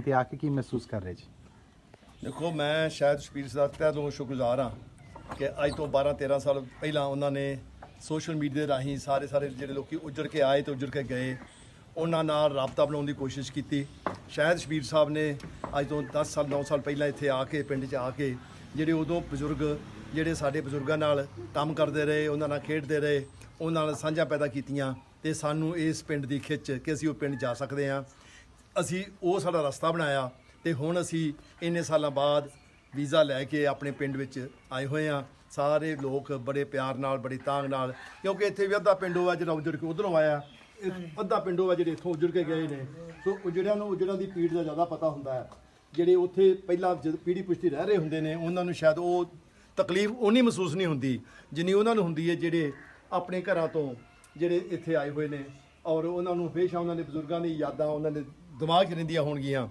ਤੇ ਆ ਕੇ ਕੀ ਮਹਿਸੂਸ ਕਰ ਰਹੇ ਜੀ? ਦੇਖੋ, ਮੈਂ ਸ਼ਾਇਦ ਸ਼ਬੀਰ ਸਾਹਿਬ ਦਾ ਤੋਂ ਸ਼ੁਕਰਗੁਜ਼ਾਰ ਹਾਂ ਕਿ ਅੱਜ ਤੋਂ 12-13 ਸਾਲ ਪਹਿਲਾਂ ਉਹਨਾਂ ਨੇ ਸੋਸ਼ਲ ਮੀਡੀਆ ਦੇ ਰਾਹੀਂ ਸਾਰੇ ਜਿਹੜੇ ਲੋਕੀ ਉੱਜੜ ਕੇ ਆਏ ਤੇ ਉੱਜੜ ਕੇ ਗਏ, ਉਹਨਾਂ ਨਾਲ ਰਾਬਤਾ ਬਣਾਉਣ ਦੀ ਕੋਸ਼ਿਸ਼ ਕੀਤੀ। ਸ਼ਾਇਦ ਸ਼ਬੀਰ ਸਾਹਿਬ ਨੇ ਅੱਜ ਤੋਂ 10 ਸਾਲ 9 ਸਾਲ ਪਹਿਲਾਂ ਇੱਥੇ ਆ ਕੇ ਪਿੰਡ 'ਚ ਆ ਕੇ ਜਿਹੜੇ ਉਦੋਂ ਬਜ਼ੁਰਗ ਜਿਹੜੇ ਸਾਡੇ ਬਜ਼ੁਰਗਾਂ ਨਾਲ ਕੰਮ ਕਰਦੇ ਰਹੇ, ਉਹਨਾਂ ਨਾਲ ਖੇਡਦੇ ਰਹੇ, ਉਹਨਾਂ ਨਾਲ ਸਾਂਝਾਂ ਪੈਦਾ ਕੀਤੀਆਂ ਤੇ ਸਾਨੂੰ ਇਸ ਪਿੰਡ ਦੀ ਖਿੱਚ ਕਿ ਅਸੀਂ ਉਹ ਪਿੰਡ ਜਾ ਸਕਦੇ ਹਾਂ। ਅਸੀਂ ਉਹ ਸਾਡਾ ਰਸਤਾ ਬਣਾਇਆ ਤੇ ਹੁਣ ਅਸੀਂ ਇੰਨੇ ਸਾਲਾਂ ਬਾਅਦ ਵੀਜ਼ਾ ਲੈ ਕੇ ਆਪਣੇ ਪਿੰਡ ਵਿੱਚ ਆਏ ਹੋਏ ਹਾਂ। ਸਾਰੇ ਲੋਕ ਬੜੇ ਪਿਆਰ ਨਾਲ, ਬੜੀ ਤਾਂਘ ਨਾਲ, ਕਿਉਂਕਿ ਇੱਥੇ ਵੀ ਅੱਧਾ ਪਿੰਡ ਉਹ ਆ ਜਿਹੜਾ ਉੱਜੜ ਕੇ ਉੱਧਰੋਂ ਆਇਆ, ਅੱਧਾ ਪਿੰਡ ਉਹ ਆ ਜਿਹੜੇ ਇੱਥੋਂ ਉੱਜੜ ਕੇ ਗਏ ਨੇ। ਸੋ ਉੱਜੜਾਂ ਦੀ ਪੀੜ ਦਾ ਜ਼ਿਆਦਾ ਪਤਾ ਹੁੰਦਾ ਹੈ। ਜਿਹੜੇ ਉੱਥੇ ਪਹਿਲਾਂ ਪੀੜੀ ਪੁਸ਼ਤੀ ਰਹਿ ਰਹੇ ਹੁੰਦੇ ਨੇ ਉਹਨਾਂ ਨੂੰ ਸ਼ਾਇਦ ਉਹ ਤਕਲੀਫ ਉਨੀ ਮਹਿਸੂਸ ਨਹੀਂ ਹੁੰਦੀ ਜਿੰਨੀ ਉਹਨਾਂ ਨੂੰ ਹੁੰਦੀ ਹੈ ਜਿਹੜੇ ਆਪਣੇ ਘਰਾਂ ਤੋਂ ਜਿਹੜੇ ਇੱਥੇ ਆਏ ਹੋਏ ਨੇ। ਔਰ ਉਹਨਾਂ ਨੂੰ ਹਮੇਸ਼ਾ ਉਹਨਾਂ ਦੇ ਬਜ਼ੁਰਗਾਂ ਦੀ ਯਾਦਾਂ ਉਹਨਾਂ ਦੇ ਦਿਮਾਗ 'ਚ ਰਹਿੰਦੀਆਂ ਹੋਣਗੀਆਂ।